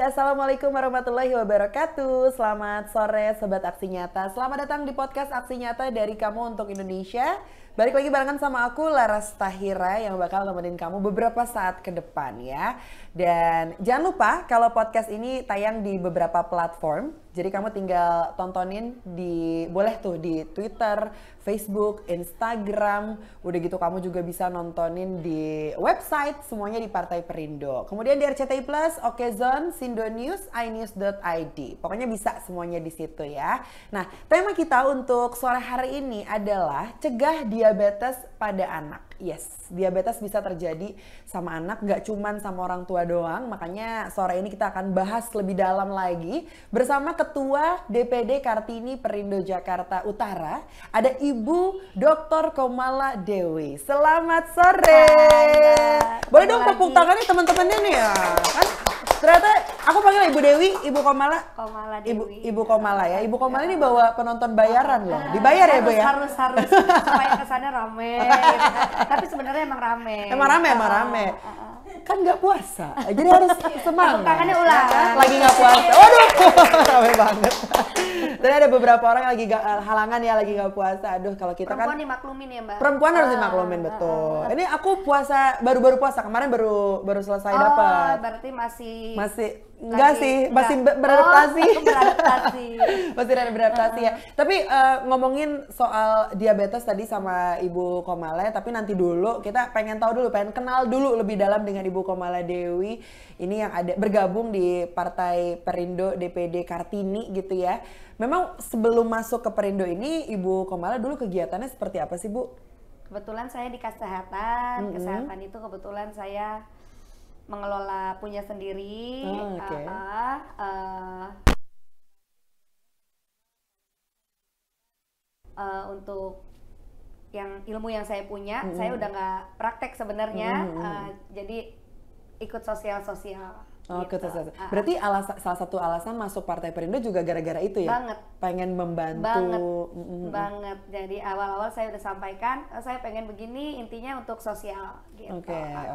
Assalamualaikum warahmatullahi wabarakatuh. Selamat sore Sobat Aksi Nyata. Selamat datang di podcast Aksi Nyata dari Kamu Untuk Indonesia. Balik lagi barengan sama aku Laras Tahira yang bakal nemenin kamu beberapa saat ke depan ya. Dan jangan lupa kalau podcast ini tayang di beberapa platform. Jadi kamu tinggal tontonin boleh tuh di Twitter, Facebook, Instagram. Udah gitu kamu juga bisa nontonin di website, semuanya di Partai Perindo. Kemudian di RCTI Plus, Okezone, Sindo News, inews.id. Pokoknya bisa semuanya di situ ya. Nah, tema kita untuk sore hari ini adalah cegah diabetes pada anak. Yes, diabetes bisa terjadi sama anak, gak cuman sama orang tua doang. Makanya sore ini kita akan bahas lebih dalam lagi bersama Ketua DPD Kartini Perindo Jakarta Utara. Ada Ibu Dr. Komala Dewi. Selamat sore. Boleh dong tepuk tangannya teman-temannya nih ya. Kan ternyata aku panggil Ibu Dewi, Ibu Komala. Komala Dewi. Ibu Komala ya. Ibu Komala ini bawa penonton bayaran loh. Dibayar ya, Bu ya? Harus supaya kesannya rame gitu. Tapi sebenarnya emang rame. Emang rame. Kan nggak puasa, jadi harus semangat. Tangannya ulang. Lagi nggak puasa. Waduh, rame banget. Dan ada beberapa orang yang lagi halangan ya, lagi nggak puasa. Aduh, kalau kita perempuan kan dimaklumin ya, Mbak. Perempuan harus dimaklumin, betul. Ini aku puasa baru puasa, kemarin baru selesai dapat. Berarti masih enggak sih, masih beradaptasi. Beradaptasi. Masih beradaptasi ya. Tapi ngomongin soal diabetes tadi sama Ibu Komala, tapi nanti dulu kita pengen kenal dulu lebih dalam dengan Ibu Komala Dewi. Ini yang ada bergabung di Partai Perindo DPD Kartini gitu ya. Memang sebelum masuk ke Perindo ini, Ibu Komala dulu kegiatannya seperti apa sih, Bu? Kebetulan saya di kesehatan. Kesehatan itu kebetulan saya mengelola punya sendiri. Untuk yang ilmu yang saya punya, saya udah nggak praktek sebenarnya. Jadi ikut sosial. Gitu. Berarti salah satu alasan masuk Partai Perindo juga gara-gara itu ya? Banget. Pengen membantu. Banget. Jadi awal-awal saya udah sampaikan, saya pengen begini, intinya untuk sosial. Gitu.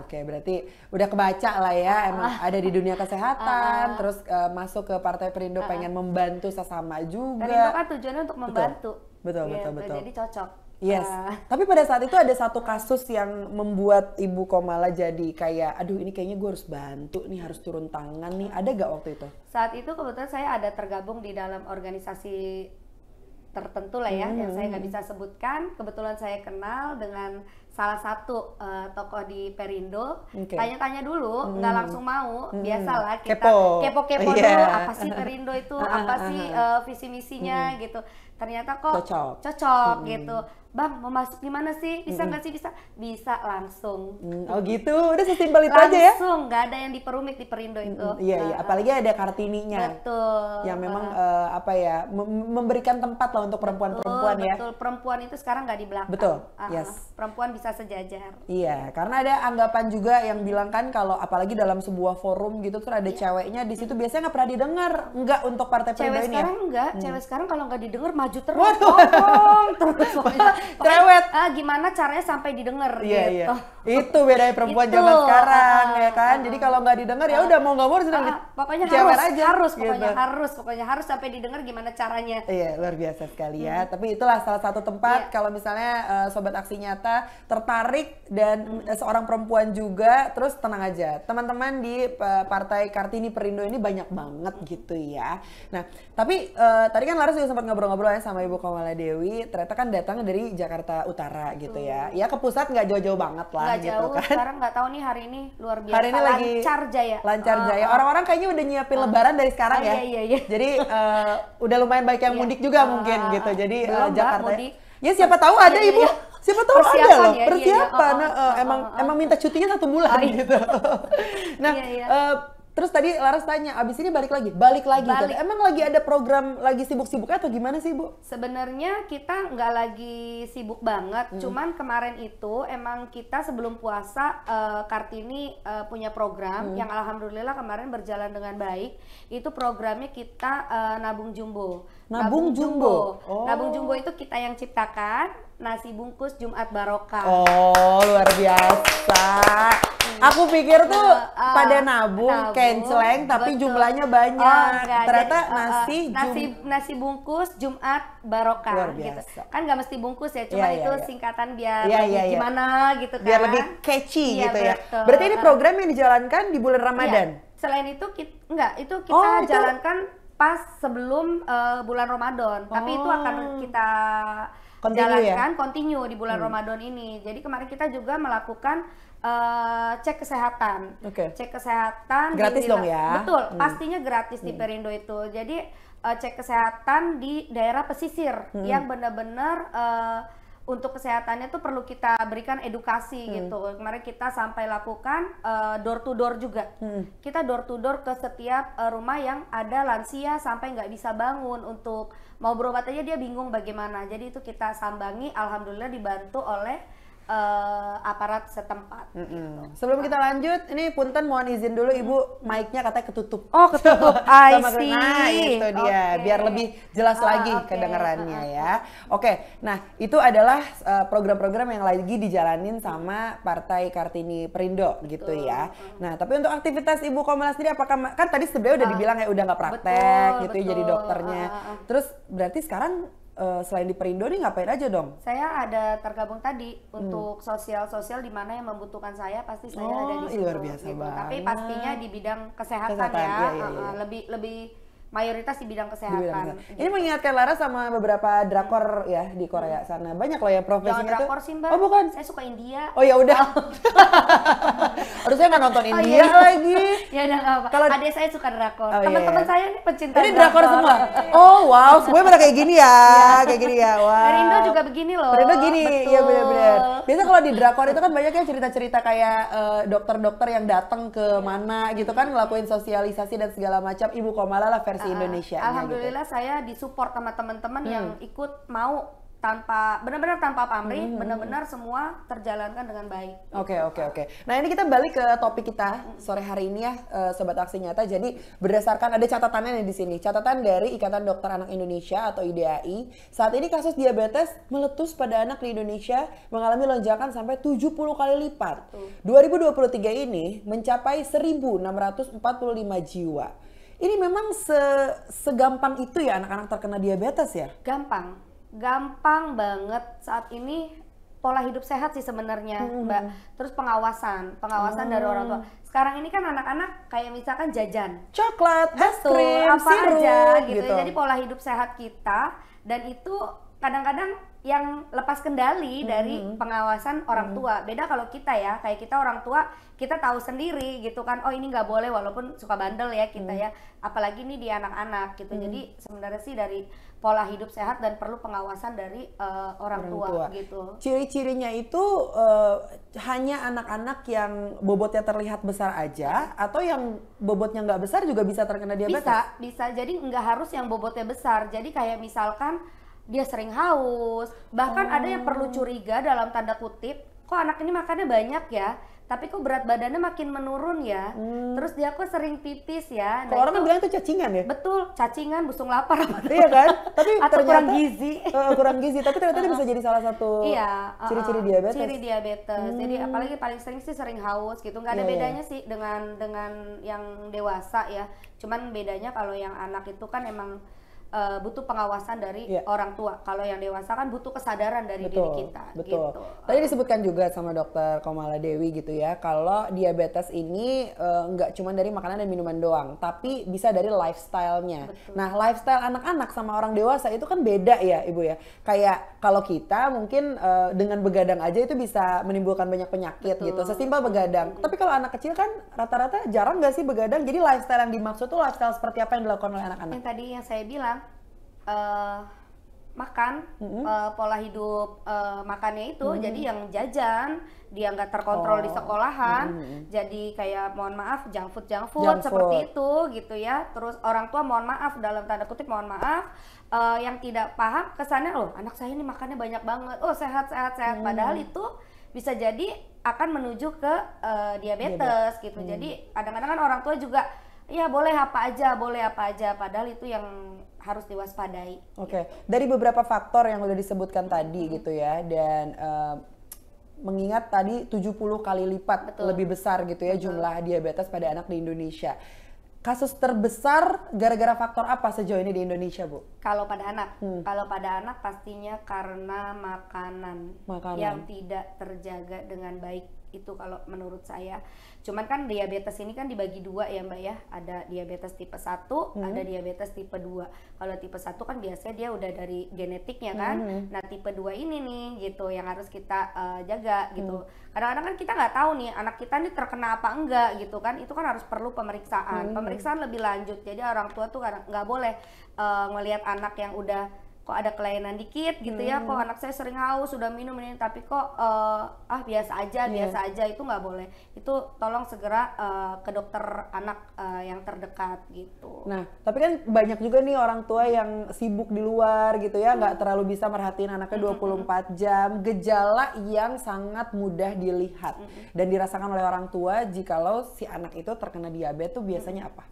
Oke. Berarti udah kebaca lah ya, emang ada di dunia kesehatan, terus masuk ke Partai Perindo pengen membantu sesama juga. Perindo kan tujuannya untuk membantu. Betul. Jadi cocok. Yes, tapi pada saat itu ada satu kasus yang membuat Ibu Komala jadi kayak, aduh ini kayaknya gue harus bantu nih, harus turun tangan nih. Ada gak waktu itu? Saat itu kebetulan saya ada tergabung di dalam organisasi tertentu lah ya, yang saya nggak bisa sebutkan. Kebetulan saya kenal dengan salah satu tokoh di Perindo. Tanya-tanya dulu, nggak langsung mau. Biasalah kita kepo-kepo dulu, apa sih Perindo itu, apa sih visi misinya gitu. Ternyata kok cocok gitu. Bang, mau masuk gimana sih? Bisa nggak sih? Bisa langsung. Oh gitu, udah sesimpel itu aja ya? Langsung, nggak ada yang diperumit di Perindo itu. Iya, apalagi ada Kartininya. Betul. Yang memang memberikan tempat lah untuk perempuan-perempuan ya. Betul, perempuan itu sekarang nggak di belakang. Betul, yes. Perempuan bisa sejajar. Iya, karena ada anggapan juga yang bilang kan kalau apalagi dalam sebuah forum gitu tuh ada ceweknya di situ biasanya nggak pernah didengar. Enggak untuk Partai Perindo ini ya? Cewek sekarang kalau nggak didengar maju terus. Waduh. Terus cerewet. Gimana caranya sampai didengar gitu. Iya. Itu bedanya perempuan zaman sekarang ya kan. Jadi kalau nggak didengar ya udah mau nggak mau harus pokoknya pokoknya harus sampai didengar gimana caranya. Iya, luar biasa sekali ya. Tapi itulah salah satu tempat kalau misalnya Sobat Aksi Nyata tertarik dan seorang perempuan juga, terus tenang aja. Teman-teman di Partai Kartini Perindo ini banyak banget gitu ya. Nah, tapi tadi kan Laras juga sempat ngobrol-ngobrol ya sama Ibu Komala Dewi. Ternyata kan datangnya dari Jakarta Utara gitu ya. Ya ke pusat nggak jauh-jauh banget lah nggak gitu jauh, kan. Sekarang nggak tahu nih hari ini luar biasa. Hari ini lagi lancar jaya. Orang-orang kayaknya udah nyiapin lebaran dari sekarang ya. Iya. Jadi udah lumayan banyak yang mudik juga mungkin gitu. Jadi Jakarta. Mudik. Ya siapa tahu ada Ibu. Siapa tahu ada loh persiapan. Emang minta cutinya 1 bulan gitu. Nah, terus tadi Laras tanya, abis ini balik lagi. Kan? Emang lagi ada program lagi sibuk-sibuknya atau gimana sih, Bu? Sebenarnya kita nggak lagi sibuk banget, cuman kemarin itu emang kita sebelum puasa Kartini punya program yang alhamdulillah kemarin berjalan dengan baik. Itu programnya kita nabung jumbo. Nabung jumbo. Nabung jumbo itu kita yang ciptakan. nasi bungkus Jumat Barokah. Oh, luar biasa. Aku pikir tuh pada nabung kenceleng tapi betul. jumlahnya banyak. Enggak, Ternyata jadi, nasi bungkus Jumat Barokah. Luar gitu. biasa. Kan nggak mesti bungkus ya, cuma itu singkatan biar lebih gimana gitu kan. Biar lebih catchy gitu ya. Betul. Berarti ini program yang dijalankan di bulan Ramadan? Iya. Selain itu kita jalankan pas sebelum bulan Ramadan. Tapi itu akan kita jalankan continue di bulan Ramadan ini. Jadi kemarin kita juga melakukan cek kesehatan. Cek kesehatan gratis dong ya? Betul, pastinya gratis di Perindo itu. Jadi cek kesehatan di daerah pesisir yang benar-benar untuk kesehatannya tuh perlu kita berikan edukasi gitu. Kemarin kita sampai lakukan door to door juga. Kita door to door ke setiap rumah yang ada lansia sampai nggak bisa bangun untuk mau berobat aja dia bingung bagaimana. Jadi itu kita sambangi, alhamdulillah dibantu oleh aparat setempat. Gitu. Sebelum kita lanjut, ini punten mohon izin dulu Ibu, mic-nya katanya ketutup. Oh ketutup, I see. Nah itu dia, biar lebih jelas lagi kedengarannya ya. Oke, nah itu adalah program-program yang lagi dijalanin sama Partai Kartini Perindo gitu ya. Nah tapi untuk aktivitas Ibu Komala sendiri, apakah kan tadi sebenarnya udah dibilang ya udah nggak praktek gitu ya jadi dokternya. Terus berarti sekarang selain di Perindo nih ngapain aja dong? Saya ada tergabung tadi untuk sosial-sosial di mana yang membutuhkan saya pasti saya ada di situ. Luar biasa gitu. banget. Tapi pastinya di bidang kesehatan ya, iya. Lebih mayoritas di bidang kesehatan. Gitu. Ini mengingatkan Lara sama beberapa drakor ya di Korea sana. Banyak loh yang profesinya tuh. Drakor sih Mbak. Oh bukan? Saya suka India. Oh ya udah. Harusnya nggak nonton India lagi. Ya udah nggak apa. Kalau adik saya suka drakor. Oh, teman-teman saya ini pencinta ini drakor semua. Oh wow, semuanya pada kayak gini ya, kayak gini ya. Wow. Perindo juga begini loh. Perindo gini, ya benar-benar. Biasa kalau di drakor itu kan banyak ya cerita-cerita kayak dokter-dokter yang datang ke mana gitu kan ngelakuin sosialisasi dan segala macam. Ibu Komala lah versi Indonesia. Alhamdulillah gitu. Saya disupport sama teman-teman yang ikut mau tanpa benar-benar tanpa pamrih, benar-benar semua terjalankan dengan baik. Oke. Nah ini kita balik ke topik kita sore hari ini ya, Sobat Aksi Nyata. Jadi berdasarkan ada catatannya nih di sini, catatan dari Ikatan Dokter Anak Indonesia atau IDAI. Saat ini kasus diabetes meletus pada anak di Indonesia mengalami lonjakan sampai 70 kali lipat. 2023 ini mencapai 1.645 jiwa. Ini memang segampang itu ya anak-anak terkena diabetes ya? Gampang banget saat ini. Pola hidup sehat sih sebenarnya Mbak. Terus pengawasan dari orang tua. Sekarang ini kan anak-anak kayak misalkan jajan coklat, es krim, apa sirup, aja gitu. Jadi pola hidup sehat kita dan itu kadang-kadang yang lepas kendali dari pengawasan orang tua. Beda kalau kita ya, kayak kita orang tua kita tahu sendiri gitu kan, oh ini nggak boleh walaupun suka bandel ya kita ya, apalagi ini di anak-anak gitu. Jadi sebenarnya sih dari pola hidup sehat dan perlu pengawasan dari orang tua gitu. Ciri-cirinya itu hanya anak-anak yang bobotnya terlihat besar aja atau yang bobotnya nggak besar juga bisa terkena diabetes? Bisa. Jadi nggak harus yang bobotnya besar. Jadi kayak misalkan dia sering haus, bahkan ada yang perlu curiga dalam tanda kutip, kok anak ini makannya banyak ya, tapi kok berat badannya makin menurun ya, terus dia kok sering pipis ya. Kalau orang bilang itu cacingan ya? Betul, cacingan, busung lapar. Iya kan? Tapi atau ternyata, kurang gizi. Kurang gizi, tapi ternyata dia bisa jadi salah satu ciri-ciri diabetes. Ciri diabetes. Jadi apalagi paling sering sih sering haus gitu. Nggak ada bedanya sih dengan yang dewasa ya. Cuman bedanya kalau yang anak itu kan emang butuh pengawasan dari orang tua. Kalau yang dewasa kan butuh kesadaran dari diri kita. Betul. Gitu. Tadi disebutkan juga sama Dokter Komala Dewi gitu ya, kalau diabetes ini nggak cuma dari makanan dan minuman doang, tapi bisa dari lifestyle-nya. Nah, lifestyle anak-anak sama orang dewasa itu kan beda ya, Ibu ya. Kayak kalau kita mungkin dengan begadang aja itu bisa menimbulkan banyak penyakit gitu. Sesimpel begadang. Tapi kalau anak kecil kan rata-rata jarang nggak sih begadang. Jadi lifestyle yang dimaksud tuh lifestyle seperti apa yang dilakukan oleh anak-anak? Yang tadi yang saya bilang makan, pola hidup makannya itu jadi yang jajan dia nggak terkontrol di sekolahan, jadi kayak mohon maaf junk food seperti itu gitu ya. Terus orang tua mohon maaf dalam tanda kutip mohon maaf yang tidak paham kesannya, loh anak saya ini makannya banyak banget, oh sehat padahal itu bisa jadi akan menuju ke diabetes gitu. Jadi kadang-kadang kan orang tua juga Iya boleh apa aja, padahal itu yang harus diwaspadai. Oke, dari beberapa faktor yang udah disebutkan tadi gitu ya, dan mengingat tadi 70 kali lipat lebih besar gitu ya jumlah diabetes pada anak di Indonesia. Kasus terbesar gara-gara faktor apa sejauh ini di Indonesia, Bu? Kalau pada anak pastinya karena makanan yang tidak terjaga dengan baik, itu kalau menurut saya. Cuman kan diabetes ini kan dibagi dua ya Mbak ya, ada diabetes tipe 1, ada diabetes tipe 2. Kalau tipe 1 kan biasanya dia udah dari genetiknya kan, nah tipe 2 ini nih gitu yang harus kita jaga gitu. Kadang-kadang kan kita nggak tahu nih anak kita nih terkena apa enggak gitu kan, itu kan harus perlu pemeriksaan lebih lanjut. Jadi orang tua tuh nggak boleh ngelihat anak yang udah kok ada kelainan dikit gitu ya, kok anak saya sering haus sudah minum ini tapi kok biasa aja, itu nggak boleh. Itu tolong segera ke dokter anak yang terdekat gitu. Nah, tapi kan banyak juga nih orang tua yang sibuk di luar gitu ya, nggak terlalu bisa merhatiin anaknya 24 jam, gejala yang sangat mudah dilihat dan dirasakan oleh orang tua jikalau si anak itu terkena diabetes tuh biasanya apa?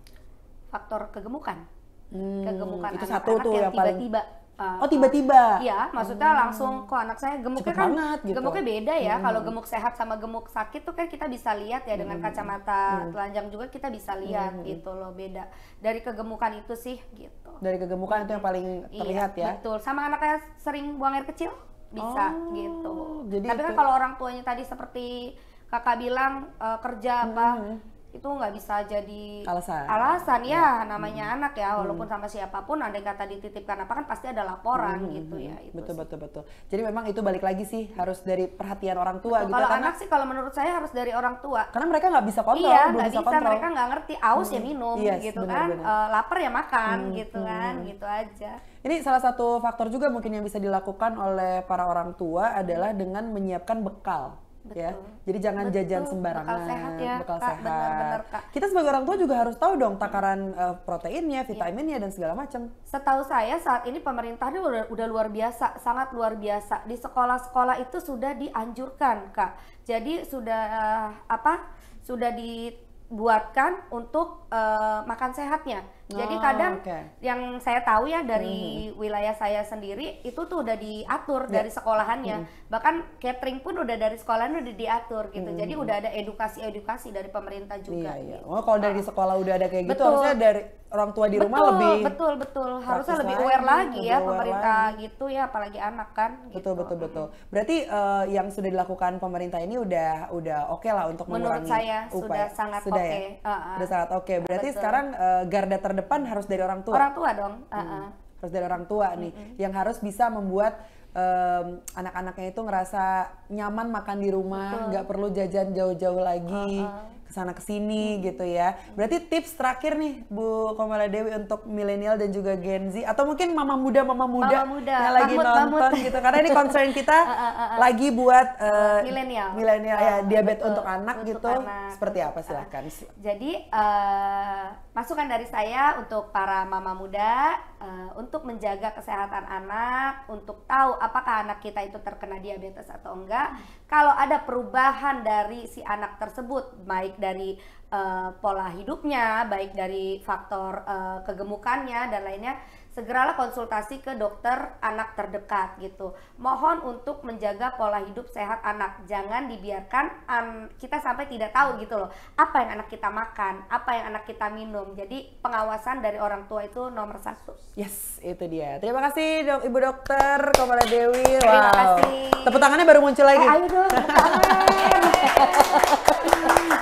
Faktor kegemukan. Kegemukan itu anak-anak satu tuh yang tiba-tiba. Tiba-tiba. Iya, maksudnya langsung kok anak saya gemuknya kan gitu. Gemuknya beda ya. Kalau gemuk sehat sama gemuk sakit tuh kan kita bisa lihat ya dengan kacamata telanjang juga kita bisa lihat gitu loh, beda. Dari kegemukan itu sih gitu. Dari kegemukan itu yang paling terlihat ya. Betul. Sama anaknya sering buang air kecil bisa gitu. Jadi tapi kan kalau orang tuanya tadi seperti kakak bilang kerja itu nggak bisa jadi alasan ya, namanya anak ya, walaupun sama siapapun andai kata dititipkan apa kan pasti ada laporan gitu ya. Itu betul. Jadi memang itu balik lagi sih harus dari perhatian orang tua gitu. Kalau anak sih kalau menurut saya harus dari orang tua. Karena mereka nggak bisa kontrol, belum bisa kontrol. Mereka nggak ngerti, aus ya minum gitu kan, lapar ya makan gitu kan, gitu aja. Ini salah satu faktor juga mungkin yang bisa dilakukan oleh para orang tua adalah dengan menyiapkan bekal. Ya, jadi jangan jajan sembarangan. Bekal sehat ya, bekal Kak, sehat. Bener, Kak. Kita sebagai orang tua juga harus tahu dong takaran proteinnya, vitaminnya dan segala macam. Setahu saya saat ini pemerintahnya udah luar biasa, sangat luar biasa. Di sekolah-sekolah itu sudah dianjurkan, Kak. Jadi sudah sudah dibuatkan untuk makan sehatnya. Jadi kadang yang saya tahu ya dari wilayah saya sendiri itu tuh udah diatur dari sekolahannya. Bahkan catering pun udah dari sekolahan udah diatur gitu. Jadi udah ada edukasi dari pemerintah juga. Iya. Oh, kalau dari sekolah udah ada kayak gitu, harusnya dari orang tua di rumah lebih betul. Harusnya lebih aware lagi ya pemerintah gitu ya, apalagi anak kan. Betul. Berarti yang sudah dilakukan pemerintah ini udah oke lah untuk mengurangi. Menurut saya sudah sangat oke. Udah sangat oke. Berarti sekarang garda terdepan harus dari orang tua. Orang tua dong. Harus dari orang tua nih, yang harus bisa membuat anak-anaknya itu ngerasa nyaman makan di rumah, nggak perlu jajan jauh-jauh lagi kesana kesini gitu ya. Berarti tips terakhir nih Bu Komaladewi untuk milenial dan juga Gen Z atau mungkin mama muda yang lagi nonton gitu, karena ini concern kita lagi buat milenial ya, diabetes untuk anak gitu. Seperti apa, silahkan. Jadi masukan dari saya untuk para mama muda untuk menjaga kesehatan anak, untuk tahu apakah anak kita itu terkena diabetes atau enggak. Kalau ada perubahan dari si anak tersebut, baik dari pola hidupnya, baik dari faktor kegemukannya dan lainnya, segeralah konsultasi ke dokter anak terdekat gitu. Mohon untuk menjaga pola hidup sehat anak. Jangan dibiarkan kita sampai tidak tahu gitu loh, apa yang anak kita makan, apa yang anak kita minum. Jadi pengawasan dari orang tua itu nomor 1. Yes, itu dia. Terima kasih Ibu Dokter Komaladewi. Wow. Terima kasih. Tepuk tangannya baru muncul lagi. Ayo dong, tepuk tangan.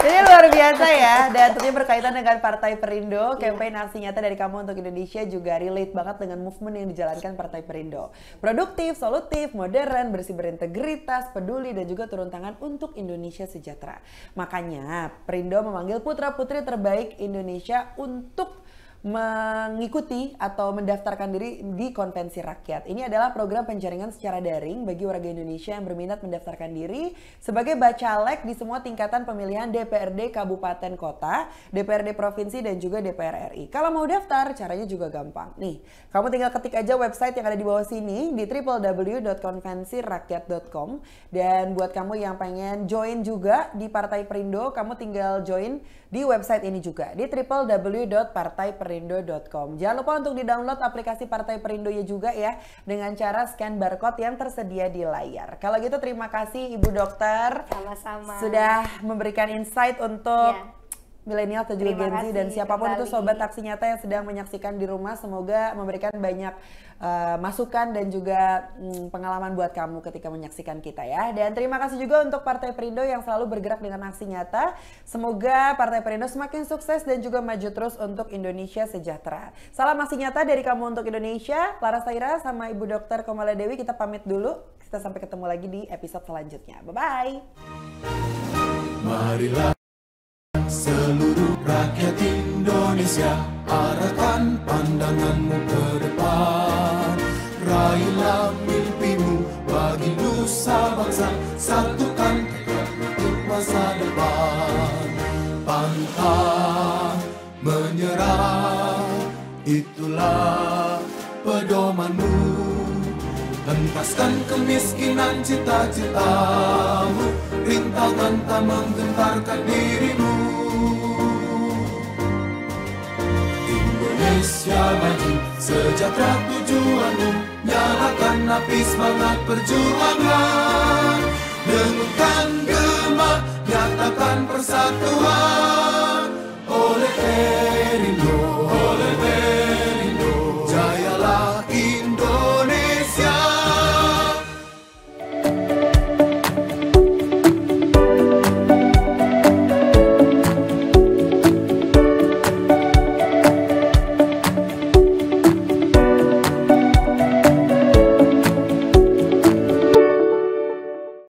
Ini luar biasa ya, dan tentunya berkaitan dengan Partai Perindo, campaign aksi nyata dari Kamu untuk Indonesia juga relate banget dengan movement yang dijalankan Partai Perindo. Produktif, solutif, modern, bersih berintegritas, peduli, dan juga turun tangan untuk Indonesia sejahtera. Makanya Perindo memanggil putra-putri terbaik Indonesia untuk mengikuti atau mendaftarkan diri di Konvensi Rakyat. Ini adalah program penjaringan secara daring bagi warga Indonesia yang berminat mendaftarkan diri sebagai bacalek di semua tingkatan pemilihan DPRD Kabupaten Kota, DPRD Provinsi, dan juga DPR RI. Kalau mau daftar, caranya juga gampang. Nih, kamu tinggal ketik aja website yang ada di bawah sini di www.konvensirakyat.com. Dan buat kamu yang pengen join juga di Partai Perindo, kamu tinggal join di website ini juga di www.partaiperindo.com. Jangan lupa untuk di-download aplikasi Partai Perindo ya juga ya dengan cara scan barcode yang tersedia di layar. Kalau gitu terima kasih Ibu Dokter. Sama-sama. Sudah memberikan insight untuk milenial dan juga Gen Z dan siapapun itu sobat Aksi Nyata yang sedang menyaksikan di rumah, semoga memberikan banyak masukan dan juga pengalaman buat kamu ketika menyaksikan kita ya. Dan terima kasih juga untuk Partai Perindo yang selalu bergerak dengan aksi nyata. Semoga Partai Perindo semakin sukses dan juga maju terus untuk Indonesia sejahtera. Salam aksi nyata dari kamu untuk Indonesia. Laras Tahira sama Ibu Dokter Komala Dewi kita pamit dulu. Kita sampai ketemu lagi di episode selanjutnya. Bye-bye. Marilah seluruh rakyat Indonesia, arahkan pandanganmu ke depan. Raihlah mimpimu bagi nusa bangsa, satukan tekad untuk masa depan. Pantang menyerah, itulah pedomanmu. Entaskan kemiskinan cita-citamu, rintangan tak menggentarkan dirimu. Indonesia maju, sejahtera tujuanmu, nyalakan api semangat perjuangan. Dengungkan gema, nyatakan persatuan.